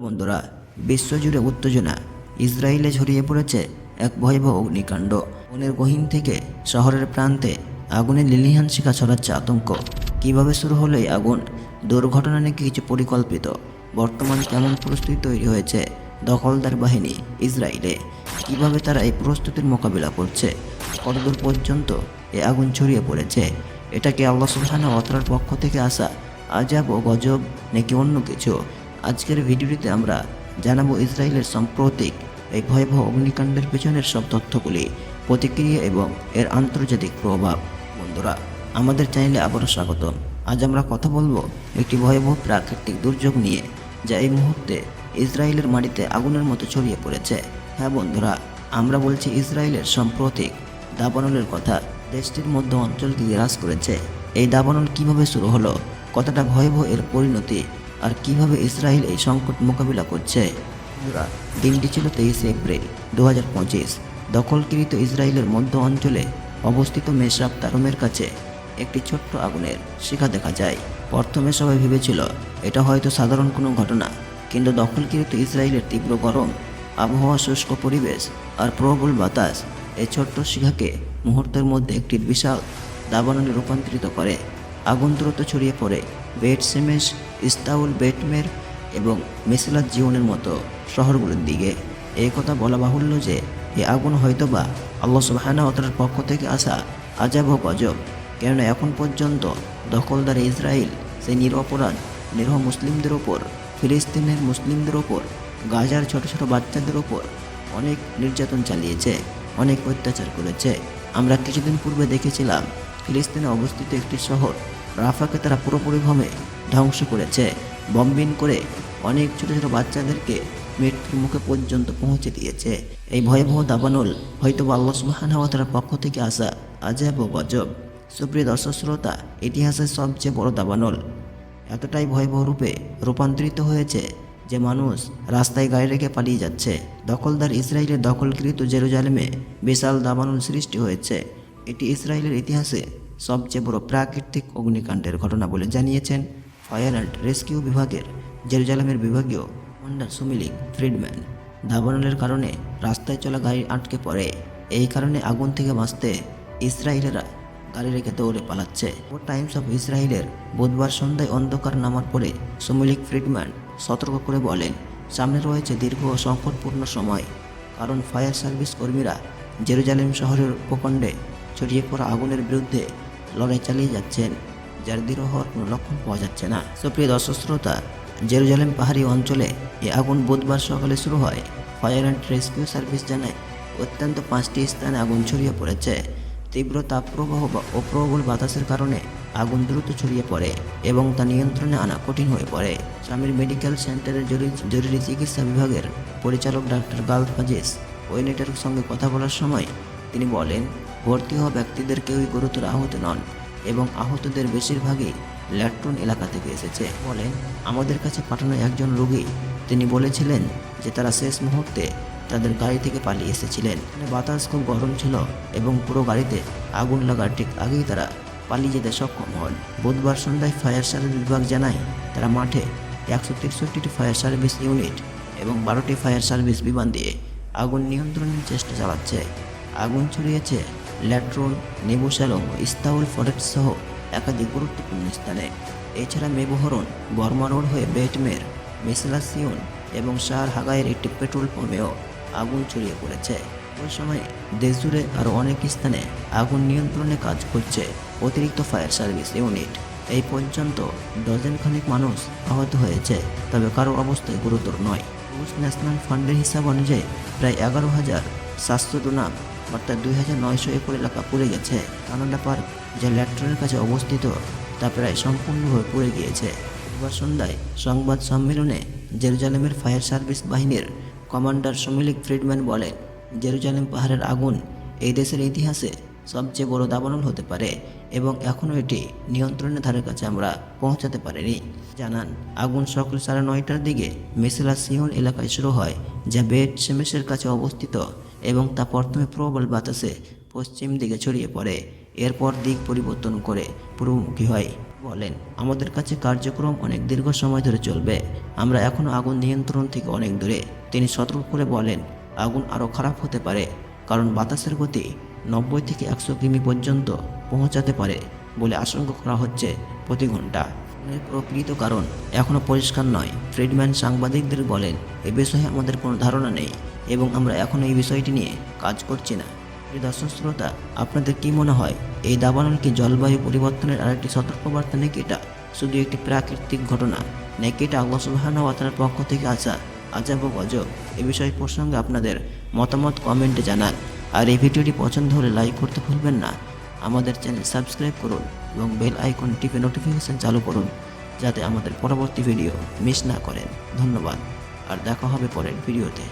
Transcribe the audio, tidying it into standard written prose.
বন্ধুরা, বিশ্বজুড়ে উত্তেজনা। ইসরায়েলে ছড়িয়ে পড়েছে এক ভয়াবহ অগ্নিকাণ্ড। বনের গহীন থেকে শহরের প্রান্তে আগুনের লিলিহান শিখা ছড়াচ্ছে আতঙ্ক। কিভাবে শুরু হলো এই আগুন? দুর্ঘটনা নাকি কিছু পরিকল্পিত? বর্তমান কেমন পরিস্থিতি তৈরি হয়েছে দখলদার বাহিনী ইসরায়েলে? কিভাবে তারা এই প্রস্তুতির মোকাবিলা করছে? কতদূর পর্যন্ত এই আগুন ছড়িয়ে পড়েছে? এটা কি আল্লাহ সুবহানাহু ওয়া তাআলার পক্ষ থেকে আসা আযাব ও গজব, নাকি অন্য কিছু? আজকের ভিডিওটিতে আমরা জানাবো ইসরায়েলের সাম্প্রতিক এই ভয়াবহ অগ্নিকাণ্ডের পেছনের সব তথ্যগুলি, প্রতিক্রিয়া এবং এর আন্তর্জাতিক প্রভাব। বন্ধুরা, আমাদের চ্যানেলে আবারও স্বাগতম। আজ আমরা কথা বলবো একটি ভয়াবহ প্রাকৃতিক দুর্যোগ নিয়ে, যা এই মুহূর্তে ইসরায়েলের মাটিতে আগুনের মতো ছড়িয়ে পড়েছে। হ্যাঁ বন্ধুরা, আমরা বলছি ইসরায়েলের সাম্প্রতিক দাবানলের কথা। দেশটির মধ্য অঞ্চলকে গ্রাস করেছে। এই দাবানল কিভাবে শুরু হলো, কতটা ভয়াবহ এর পরিণতি, আর কিভাবে ইসরায়েল এই সংকট মোকাবিলা করছে? বন্ধুরা, দিনটি ছিল 23 এপ্রিল 2025। দখলকৃত ইসরায়েলের মধ্য অঞ্চলে অবস্থিত মেসাব তারমের কাছে একটি ছোট্ট আগুনের শিখা দেখা যায়। প্রথমে সবাই ভেবেছিল এটা হয়তো সাধারণ কোনো ঘটনা, কিন্তু দখলকৃত ইসরায়েলের তীব্র গরম আবহাওয়া, শুষ্ক পরিবেশ আর প্রবল বাতাস এই ছোট্ট শিখাকে মুহূর্তের মধ্যে একটি বিশাল দাবানলে রূপান্তরিত করে। আগুন দ্রুত ছড়িয়ে পড়ে বেট সেমেশ, ইস্তাউল, বেটমের এবং মেসেলাত জীবনের মতো শহরগুলোর দিকে। এই কথা বলা বাহুল্য যে এই আগুন হয়তোবা আল্লাহ সুবহানাহু ওয়া তাআলার পক্ষ থেকে আসা আযাব ও গজব। কেননা এখন পর্যন্ত দখলদার ইসরায়েল সেই নিরপরাধ নিরহ মুসলিমদের ওপর, ফিলিস্তিনের মুসলিমদের ওপর, গাজার ছোট ছোট বাচ্চাদের ওপর অনেক নির্যাতন চালিয়েছে, অনেক অত্যাচার করেছে। আমরা কিছুদিন পূর্বে দেখেছিলাম ফিলিস্তিনে অবস্থিত একটি শহর রাফাকে তারা পুরোপুরিভাবে ধ্বংস করেছে। বম্বিং করে অনেক ছোট ছোট বাচ্চাদেরকে মৃত্যুর মুখে পর্যন্ত পৌঁছে দিয়েছে। এই ভয়াবহ দাবানল হয়তো আল্লাহ সুবহানাহু ওয়া তাআলার পক্ষ থেকে আসা আযাব ও গজব। সুপ্রিয় দর্শক শ্রোতা, ইতিহাসের সবচেয়ে বড় দাবানল এতটাই ভয়াবহ রূপে রূপান্তরিত হয়েছে যে মানুষ রাস্তায় গাড়ি রেখে পালিয়ে যাচ্ছে। দখলদার ইসরায়েলের দখলকৃত জেরুজালেমে বিশাল দাবানল সৃষ্টি হয়েছে। এটি ইসরায়েলের ইতিহাসে সবচেয়ে বড় প্রাকৃতিক অগ্নিকাণ্ডের ঘটনা বলে জানিয়েছেন ফায়ার অ্যান্ড রেস্কিউ বিভাগের জেরুজালেমের বিভাগীয় কমান্ডার সুমিলিক ফ্রিডম্যান। দাবানলের কারণে রাস্তায় চলা গাড়ি আটকে পড়ে। এই কারণে আগুন থেকে বাঁচতে ইসরায়েলেরা গাড়ি রেখে দৌড়ে পালাচ্ছে। টাইমস অফ ইসরায়েলের বুধবার সন্ধ্যায় অন্ধকার নামার পরে সুমিলিক ফ্রিডম্যান সতর্ক করে বলেন, সামনে রয়েছে দীর্ঘ ও সংকটপূর্ণ সময়, কারণ ফায়ার সার্ভিস কর্মীরা জেরুজালেম শহরের উপখণ্ডে ছড়িয়ে পড়া আগুনের বিরুদ্ধে লড়াই চালিয়ে যাচ্ছেন, যার দৃঢ় হওয়ার কোনো লক্ষণ পাওয়া যাচ্ছে না। সুপ্রিয় দর্শক শ্রোতা, জেরুজালেম পাহাড়ি অঞ্চলে এই আগুন বুধবার সকালে শুরু হয়। ফায়ার অ্যান্ড রেস্কিউ সার্ভিস জানায় অত্যন্ত 5টি স্থানে আগুন ছড়িয়ে পড়েছে। তীব্র তাপপ্রবাহ ও প্রবল বাতাসের কারণে আগুন দ্রুত ছড়িয়ে পড়ে এবং তা নিয়ন্ত্রণে আনা কঠিন হয়ে পড়ে। স্বামীর মেডিকেল সেন্টারের জরুরি চিকিৎসা বিভাগের পরিচালক ডাক্তার গাল ফাজিস ওয়েনেটের সঙ্গে কথা বলার সময় তিনি বলেন, ভর্তি হওয়া ব্যক্তিদের কেউই গুরুতর আহত নন এবং আহতদের বেশিরভাগই ল্যাট্রন এলাকা থেকে এসেছে। বলেন, আমাদের কাছে পাঠানো একজন রোগী তিনি বলেছিলেন যে তারা শেষ মুহূর্তে তাদের গাড়ি থেকে পালিয়ে এসেছিলেন। বাতাস খুব গরম ছিল এবং পুরো গাড়িতে আগুন লাগার ঠিক আগেই তারা পালিয়ে যেতে সক্ষম হন। বুধবার সন্ধ্যায় ফায়ার সার্ভিস বিভাগ জানায় তারা মাঠে 163টি ফায়ার সার্ভিস ইউনিট এবং 12টি ফায়ার সার্ভিস বিমান দিয়ে আগুন নিয়ন্ত্রণের চেষ্টা চালাচ্ছে। আগুন ছড়িয়েছে ল্যাট্রন, নেবুসালম ও ইস্তাউল ফরেস্ট সহ একাধিক গুরুত্বপূর্ণ স্থানে। এছাড়া মেবহরণ, বর্মা রোড হয়ে বেটমের, মেসেলাসিয়ন এবং শাহর হাগায়ের একটি পেট্রোল পাম্পেও আগুন ছড়িয়ে পড়েছে। ওই সময় দেশজুড়ে আরও অনেক স্থানে আগুন নিয়ন্ত্রণে কাজ করছে অতিরিক্ত ফায়ার সার্ভিস ইউনিট। এই পর্যন্ত ডজন খানেক মানুষ আহত হয়েছে, তবে কারো অবস্থায় গুরুতর নয়। রুশ ন্যাশনাল ফান্ডের হিসাব অনুযায়ী প্রায় 11,700 ডুনাম অর্থাৎ 2,900 একর এলাকা পুড়ে গেছে। কানাডা পার্ক, যা ল্যাট্রনের কাছে অবস্থিত, তা প্রায় সম্পূর্ণভাবে পুড়ে গিয়েছে। বুধবার সন্ধ্যায় সংবাদ সম্মেলনে জেরুজালেমের ফায়ার সার্ভিস বাহিনীর কমান্ডার সুমিলিক ফ্রিডম্যান বলেন, জেরুজালেম পাহাড়ের আগুন এই দেশের ইতিহাসে সবচেয়ে বড় দাবানল হতে পারে এবং এখনও এটি নিয়ন্ত্রণের ধারের কাছে আমরা পৌঁছাতে পারিনি। জানান, আগুন সকাল 9:30টার দিকে মেসেলাসিয়ন এলাকায় শুরু হয়, যা বেট সেমেশের কাছে অবস্থিত, এবং তা প্রথমে প্রবল বাতাসে পশ্চিম দিকে ছড়িয়ে পড়ে। এরপর দিক পরিবর্তন করে পূর্বমুখী হয়। বলেন, আমাদের কাছে কার্যক্রম অনেক দীর্ঘ সময় ধরে চলবে। আমরা এখনও আগুন নিয়ন্ত্রণ থেকে অনেক দূরে। তিনি সতর্ক করে বলেন, আগুন আরও খারাপ হতে পারে, কারণ বাতাসের গতি 90 থেকে 100 কিমি পর্যন্ত পৌঁছাতে পারে বলে আশঙ্কা করা হচ্ছে প্রতি ঘন্টা। এর প্রকৃত কারণ এখনও পরিষ্কার নয়। ফ্রিডম্যান সাংবাদিকদের বলেন, এ বিষয়ে আমাদের কোনো ধারণা নেই এবং আমরা এখনও এই বিষয়টি নিয়ে কাজ করছি না। প্রিয় দর্শক শ্রোতা, আপনাদের কি মনে হয়, এই দাবানল কি জলবায়ু পরিবর্তনের আরেকটি সতর্কবার্তা, নাকি এটা শুধু একটি প্রাকৃতিক ঘটনা, নাকি এটা আল্লাহ সুবহানাহু ওয়া তাআলার পক্ষ থেকে আসা আযাব ও গজব? এ বিষয় প্রসঙ্গে আপনাদের মতামত কমেন্টে জানান। আর এই ভিডিওটি পছন্দ হলে লাইক করতে ভুলবেন না। আমাদের চ্যানেল সাবস্ক্রাইব করুন এবং বেল আইকন টিপে নোটিফিকেশন চালু করুন, যাতে আমাদের পরবর্তী ভিডিও মিস না করেন। ধন্যবাদ, আর দেখা হবে পরের ভিডিওতে।